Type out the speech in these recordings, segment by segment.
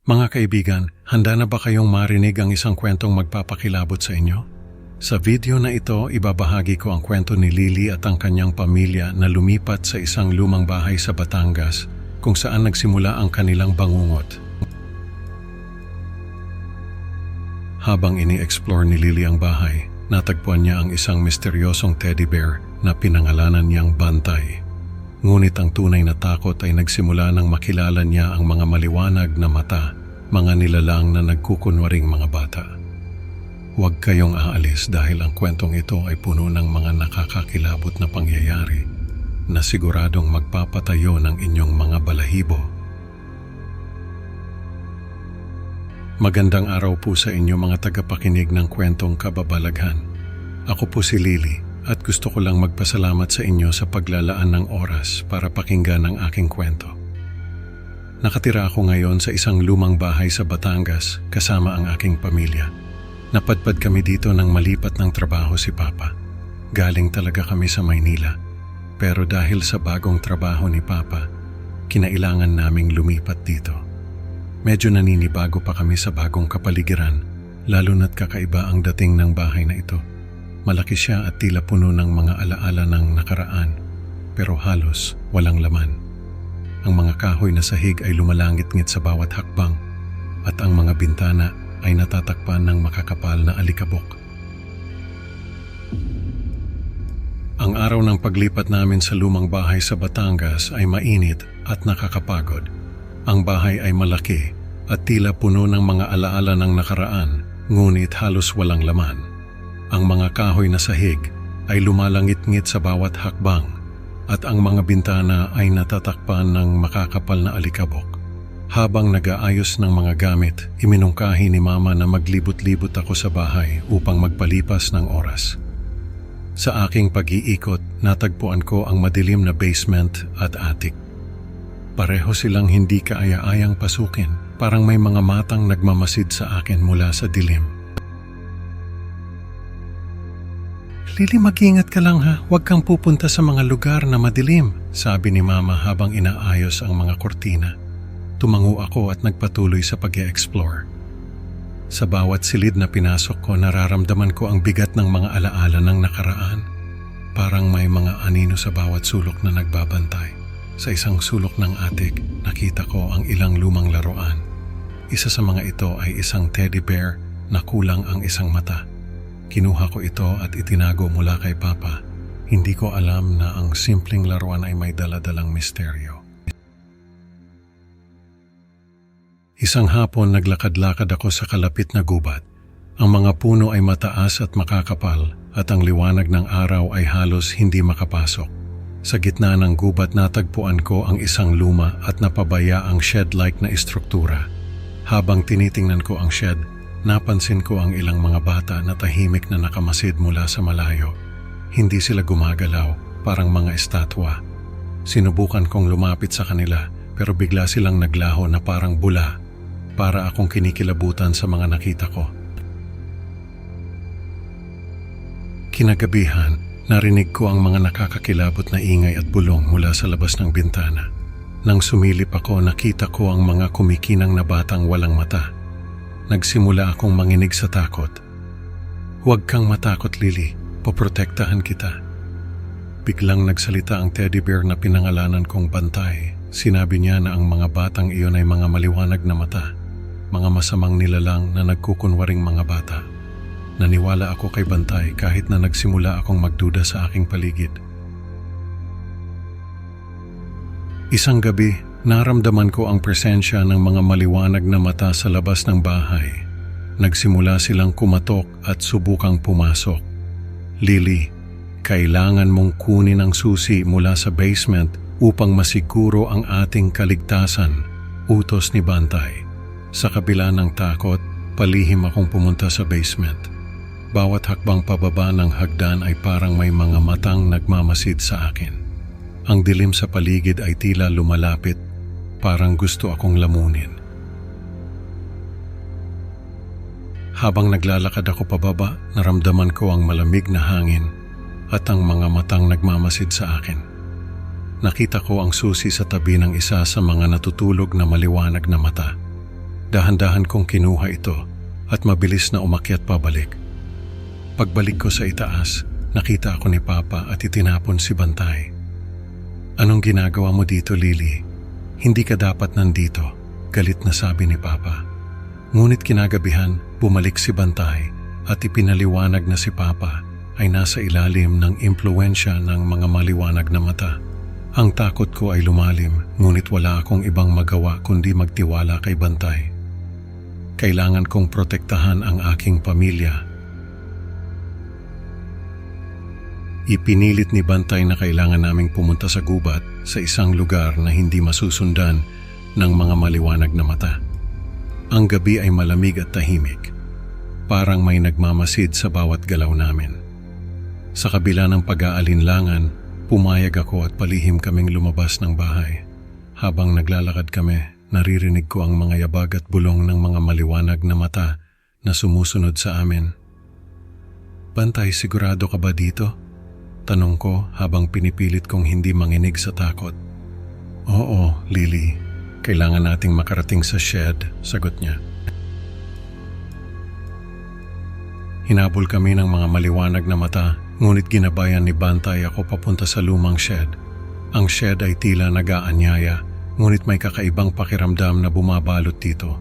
Mga kaibigan, handa na ba kayong marinig ang isang kwentong magpapakilabot sa inyo? Sa video na ito, ibabahagi ko ang kwento ni Lily at ang kanyang pamilya na lumipat sa isang lumang bahay sa Batangas kung saan nagsimula ang kanilang bangungot. Habang ini-explore ni Lily ang bahay, natagpuan niya ang isang misteryosong teddy bear na pinangalanan niyang Bantay. Ngunit ang tunay na takot ay nagsimula nang makilala niya ang mga maliwanag na mata, mga nilalang na nagkukunwaring mga bata. Huwag kayong aalis dahil ang kwentong ito ay puno ng mga nakakakilabot na pangyayari na siguradong magpapatayo ng inyong mga balahibo. Magandang araw po sa inyo mga tagapakinig ng kwentong kababalaghan. Ako po si Lily at gusto ko lang magpasalamat sa inyo sa paglalaan ng oras para pakinggan ang aking kwento. Nakatira ako ngayon sa isang lumang bahay sa Batangas kasama ang aking pamilya. Napadpad kami dito nang malipat ng trabaho si Papa. Galing talaga kami sa Maynila. Pero dahil sa bagong trabaho ni Papa, kinailangan naming lumipat dito. Medyo naninibago pa kami sa bagong kapaligiran, lalo na't kakaiba ang dating ng bahay na ito. Malaki siya at tila puno ng mga alaala ng nakaraan, pero halos walang laman. Ang mga kahoy na sahig ay lumalangit-ngit sa bawat hakbang at ang mga bintana ay natatakpan ng makakapal na alikabok. Ang araw ng paglipat namin sa lumang bahay sa Batangas ay mainit at nakakapagod. Ang bahay ay malaki at tila puno ng mga alaala ng nakaraan, ngunit halos walang laman. Ang mga kahoy na sahig ay lumalangit-ngit sa bawat hakbang at ang mga bintana ay natatakpan ng makakapal na alikabok. Habang nag-aayos ng mga gamit, iminungkahi ni Mama na maglibot-libot ako sa bahay upang magpalipas ng oras. Sa aking pag-iikot, natagpuan ko ang madilim na basement at attic. Pareho silang hindi kaaya-ayang pasukin, parang may mga matang nagmamasid sa akin mula sa dilim. Lily, mag-ingat ka lang ha, huwag kang pupunta sa mga lugar na madilim, sabi ni Mama habang inaayos ang mga kortina. Tumango ako at nagpatuloy sa pag-e-explore. Sa bawat silid na pinasok ko, nararamdaman ko ang bigat ng mga alaala ng nakaraan. Parang may mga anino sa bawat sulok na nagbabantay. Sa isang sulok ng attic, nakita ko ang ilang lumang laruan. Isa sa mga ito ay isang teddy bear na kulang ang isang mata. Kinuha ko ito at itinago mula kay Papa. Hindi ko alam na ang simpleng laruan ay may daladalang misteryo. Isang hapon naglakad-lakad ako sa kalapit na gubat. Ang mga puno ay mataas at makakapal at ang liwanag ng araw ay halos hindi makapasok. Sa gitna ng gubat natagpuan ko ang isang luma at napabayaang shed-like na istruktura. Habang tinitingnan ko ang shed, napansin ko ang ilang mga bata na tahimik na nakamasid mula sa malayo. Hindi sila gumagalaw, parang mga estatwa. Sinubukan kong lumapit sa kanila pero bigla silang naglaho na parang bula. Para akong kinikilabutan sa mga nakita ko. Kinagabihan, narinig ko ang mga nakakakilabot na ingay at bulong mula sa labas ng bintana. Nang sumilip ako, nakita ko ang mga kumikinang na batang walang mata. Nagsimula akong manginig sa takot. Huwag kang matakot, Lily. Poprotektahan kita. Biglang nagsalita ang teddy bear na pinangalanan kong Bantay. Sinabi niya na ang mga batang iyon ay mga maliwanag na mata. Mga masamang nilalang na nagkukunwaring mga bata. Naniwala ako kay Bantay kahit na nagsimula akong magduda sa aking paligid. Isang gabi, naramdaman ko ang presensya ng mga maliwanag na mata sa labas ng bahay. Nagsimula silang kumatok at subukang pumasok. Lily, kailangan mong kunin ang susi mula sa basement upang masiguro ang ating kaligtasan, utos ni Bantay. Sa kabila ng takot, palihim akong pumunta sa basement. Bawat hakbang pababa ng hagdan ay parang may mga matang nagmamasid sa akin. Ang dilim sa paligid ay tila lumalapit, parang gusto akong lamunin. Habang naglalakad ako pababa, naramdaman ko ang malamig na hangin at ang mga matang nagmamasid sa akin. Nakita ko ang susi sa tabi ng isa sa mga natutulog na maliwanag na mata. Dahan-dahan kong kinuha ito at mabilis na umakyat pabalik. Pagbalik ko sa itaas, nakita ako ni Papa at itinapon si Bantay. "Anong ginagawa mo dito, Lily? Hindi ka dapat nandito," galit na sabi ni Papa. Ngunit kinagabihan, bumalik si Bantay at ipinaliwanag na si Papa ay nasa ilalim ng impluwensya ng mga maliwanag na mata. Ang takot ko ay lumalim, ngunit wala akong ibang magawa kundi magtiwala kay Bantay. Kailangan kong protektahan ang aking pamilya. Ipinilit ni Bantay na kailangan naming pumunta sa gubat sa isang lugar na hindi masusundan ng mga maliwanag na mata. Ang gabi ay malamig at tahimik. Parang may nagmamasid sa bawat galaw namin. Sa kabila ng pag-aalinlangan, pumayag ako at palihim kaming lumabas ng bahay. Habang naglalakad kami, naririnig ko ang mga yabag at bulong ng mga maliwanag na mata na sumusunod sa amin. "Bantay, sigurado ka ba dito?" Tanong ko habang pinipilit kong hindi manginig sa takot. "Oo, Lily. Kailangan nating makarating sa shed," sagot niya. Hinabol kami ng mga maliwanag na mata, ngunit ginabayan ni Bantay ako papunta sa lumang shed. Ang shed ay tila nag-aanyaya, ngunit may kakaibang pakiramdam na bumabalot dito.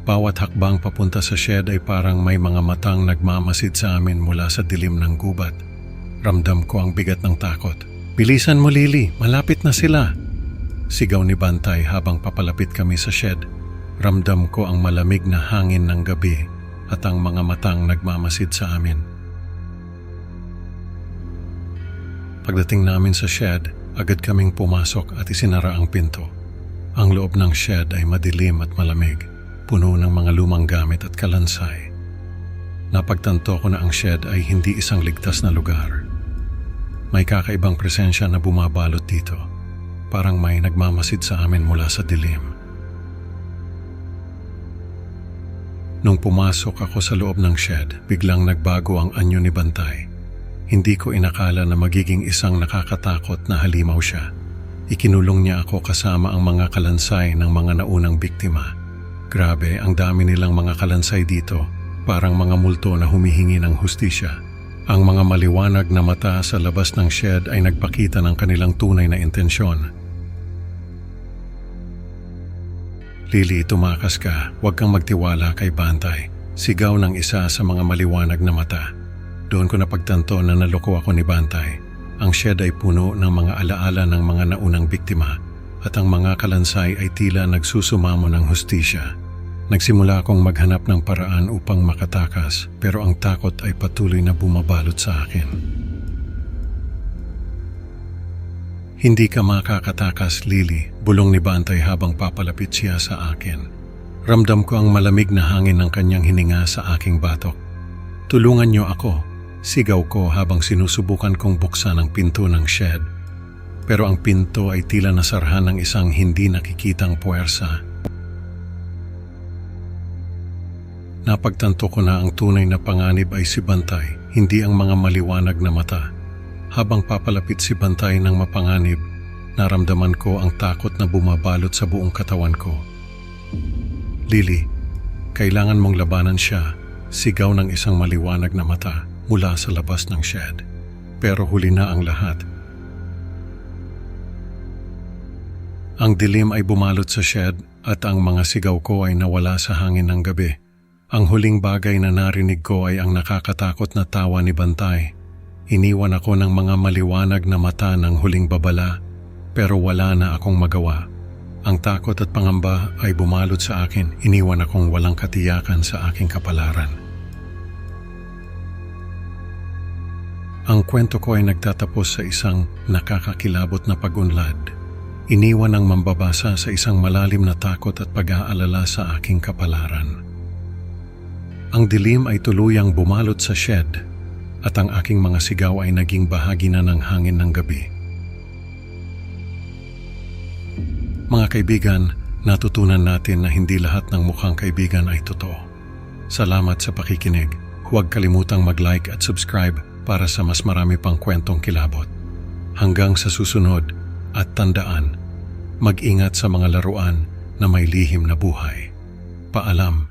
Bawat hakbang papunta sa shed ay parang may mga matang nagmamasid sa amin mula sa dilim ng gubat. Ramdam ko ang bigat ng takot. "Bilisan mo, Lily, malapit na sila!" Sigaw ni Bantay habang papalapit kami sa shed. Ramdam ko ang malamig na hangin ng gabi at ang mga matang nagmamasid sa amin. Pagdating namin sa shed, agad kaming pumasok at isinara ang pinto. Ang loob ng shed ay madilim at malamig, puno ng mga lumang gamit at kalansay. Napagtanto ko na ang shed ay hindi isang ligtas na lugar. May kakaibang presensya na bumabalot dito, parang may nagmamasid sa amin mula sa dilim. Nung pumasok ako sa loob ng shed, biglang nagbago ang anyo ni Bantay. Hindi ko inakala na magiging isang nakakatakot na halimaw siya. Ikinulong niya ako kasama ang mga kalansay ng mga naunang biktima. Grabe, ang dami nilang mga kalansay dito, parang mga multo na humihingi ng hustisya. Ang mga maliwanag na mata sa labas ng shed ay nagpakita ng kanilang tunay na intensyon. "Lily, tumakas ka. Huwag kang magtiwala kay Bantay," sigaw ng isa sa mga maliwanag na mata. Doon ko napagtanto na naloko ako ni Bantay. Ang shed ay puno ng mga alaala ng mga naunang biktima at ang mga kalansay ay tila nagsusumamo ng hustisya. Nagsimula akong maghanap ng paraan upang makatakas, pero ang takot ay patuloy na bumabalot sa akin. "Hindi ka makakatakas, Lily," bulong ni Bantay habang papalapit siya sa akin. Ramdam ko ang malamig na hangin ng kanyang hininga sa aking batok. "Tulungan niyo ako," sigaw ko habang sinusubukan kong buksan ang pinto ng shed. Pero ang pinto ay tila nasarhan ng isang hindi nakikitang puwersa. Napagtanto ko na ang tunay na panganib ay si Bantay, hindi ang mga maliwanag na mata. Habang papalapit si Bantay ng mapanganib, naramdaman ko ang takot na bumabalot sa buong katawan ko. "Lily, kailangan mong labanan siya," sigaw ng isang maliwanag na mata mula sa labas ng shed. Pero huli na ang lahat. Ang dilim ay bumalot sa shed at ang mga sigaw ko ay nawala sa hangin ng gabi. Ang huling bagay na narinig ko ay ang nakakatakot na tawa ni Bantay. Iniwan ako ng mga maliwanag na mata ng huling babala, pero wala na akong magawa. Ang takot at pangamba ay bumalot sa akin, iniwan akong walang katiyakan sa aking kapalaran. Ang kwento ko ay nagtatapos sa isang nakakakilabot na pag-unlad. Iniwan ng mambabasa sa isang malalim na takot at pag-aalala sa aking kapalaran. Ang dilim ay tuluyang bumalot sa shed at ang aking mga sigaw ay naging bahagi na ng hangin ng gabi. Mga kaibigan, natutunan natin na hindi lahat ng mukhang kaibigan ay totoo. Salamat sa pakikinig. Huwag kalimutang mag-like at subscribe para sa mas marami pang kwentong kilabot. Hanggang sa susunod, at tandaan, mag-ingat sa mga laruan na may lihim na buhay. Paalam.